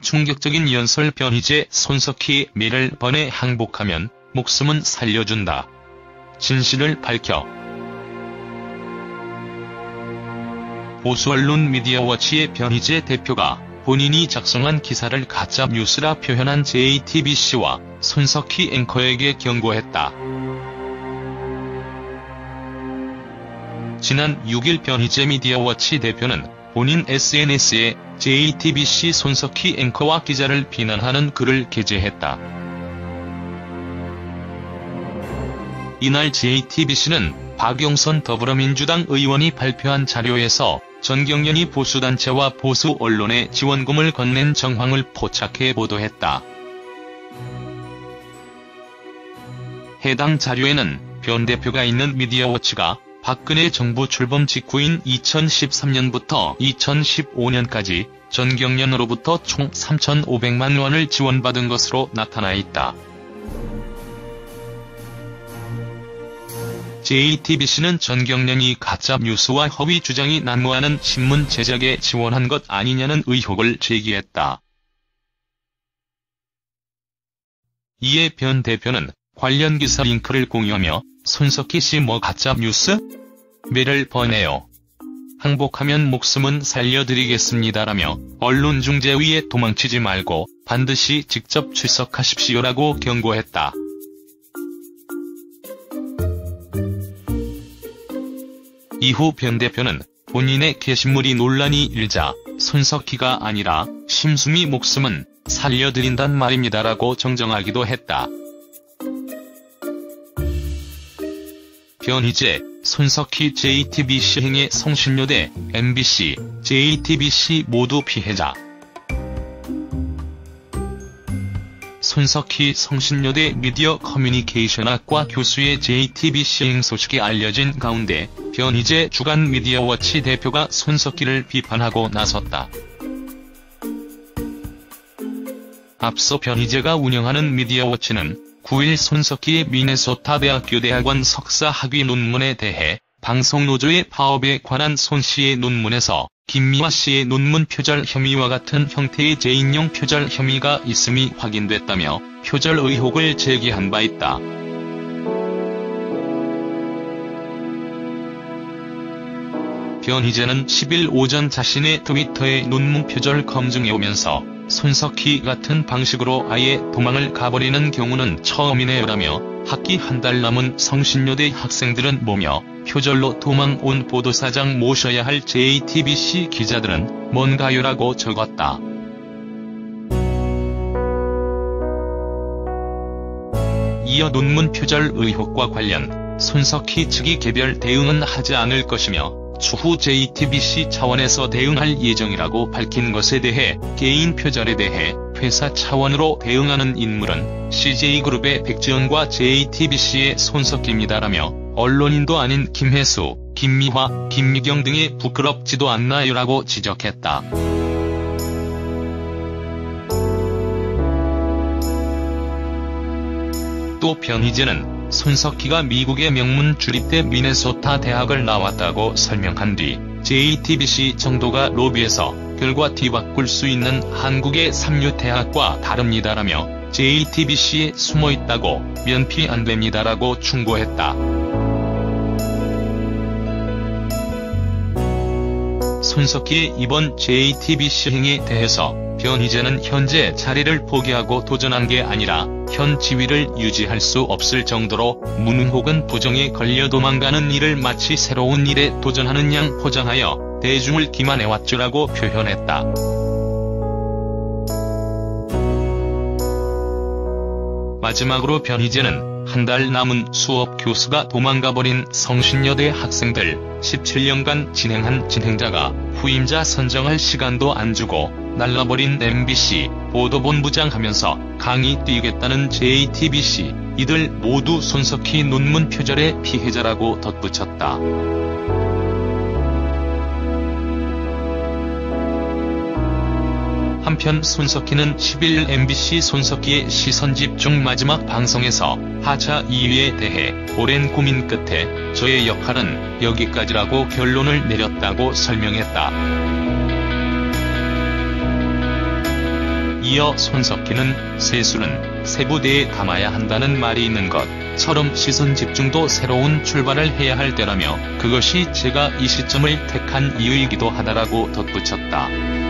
충격적인 연설. 변희재, 손석희 매를 번에 항복하면 목숨은 살려준다. 진실을 밝혀. 보수 언론 미디어워치의 변희재 대표가 본인이 작성한 기사를 가짜뉴스라 표현한 JTBC와 손석희 앵커에게 경고했다. 지난 6일 변희재 미디어워치 대표는 본인 SNS에 JTBC 손석희 앵커와 기자를 비난하는 글을 게재했다. 이날 JTBC는 박용선 더불어민주당 의원이 발표한 자료에서 전경련이 보수단체와 보수 언론에 지원금을 건넨 정황을 포착해 보도했다. 해당 자료에는 변 대표가 있는 미디어워치가 박근혜 정부 출범 직후인 2013년부터 2015년까지 전경련으로부터 총 3,500만 원을 지원받은 것으로 나타나 있다. JTBC는 전경련이 가짜뉴스와 허위 주장이 난무하는 신문 제작에 지원한 것 아니냐는 의혹을 제기했다. 이에 변 대표는 관련 기사 링크를 공유하며 손석희 씨 뭐 가짜뉴스? 매를 버네요. 항복하면 목숨은 살려드리겠습니다라며 언론중재위에 도망치지 말고 반드시 직접 출석하십시오라고 경고했다. 이후 변 대표는 본인의 게시물이 논란이 일자 손석희가 아니라 심수미 목숨은 살려드린단 말입니다라고 정정하기도 했다. 변희재, 손석희 JTBC 행의 성신여대, MBC, JTBC 모두 피해자. 손석희 성신여대 미디어 커뮤니케이션학과 교수의 JTBC 행 소식이 알려진 가운데 변희재 주간 미디어워치 대표가 손석희를 비판하고 나섰다. 앞서 변희재가 운영하는 미디어워치는 9일 손석희의 미네소타 대학교 대학원 석사 학위 논문에 대해 방송노조의 파업에 관한 손 씨의 논문에서 김미화 씨의 논문 표절 혐의와 같은 형태의 재인용 표절 혐의가 있음이 확인됐다며 표절 의혹을 제기한 바 있다. 변희재는 10일 오전 자신의 트위터에 논문 표절 검증해오면서 손석희 같은 방식으로 아예 도망을 가버리는 경우는 처음이네요라며 학기 한 달 남은 성신여대 학생들은 뭐며 표절로 도망온 보도사장 모셔야 할 JTBC 기자들은 뭔가요라고 적었다. 이어 논문 표절 의혹과 관련 손석희 측이 개별 대응은 하지 않을 것이며 추후 JTBC 차원에서 대응할 예정이라고 밝힌 것에 대해 개인 표절에 대해 회사 차원으로 대응하는 인물은 CJ그룹의 백지연과 JTBC의 손석희입니다라며 언론인도 아닌 김혜수, 김미화, 김미경 등이 부끄럽지도 않나요라고 지적했다. 또 변희재는 손석희가 미국의 명문 주립대 미네소타 대학을 나왔다고 설명한 뒤 JTBC 정도가 로비에서 결과 뒤바꿀 수 있는 한국의 삼류대학과 다릅니다라며 JTBC에 숨어있다고 면피 안됩니다라고 충고했다. 손석희의 이번 JTBC 행위에 대해서 변희재는 현재 자리를 포기하고 도전한 게 아니라 현 지위를 유지할 수 없을 정도로 무능 혹은 부정에 걸려 도망가는 일을 마치 새로운 일에 도전하는 양 포장하여 대중을 기만해왔죠라고 표현했다. 마지막으로 변희재는 한 달 남은 수업 교수가 도망가버린 성신여대 학생들 17년간 진행한 진행자가 후임자 선정할 시간도 안 주고 날라버린 MBC 보도본부장 하면서 강의 뛰겠다는 JTBC 이들 모두 손석희 논문 표절의 피해자라고 덧붙였다. 한편 손석희는 11일 MBC 손석희의 시선집중 마지막 방송에서 하차 이유에 대해 오랜 고민 끝에 저의 역할은 여기까지라고 결론을 내렸다고 설명했다. 이어 손석희는 세술은 세 부대에 담아야 한다는 말이 있는 것처럼 시선집중도 새로운 출발을 해야 할 때라며 그것이 제가 이 시점을 택한 이유이기도 하다라고 덧붙였다.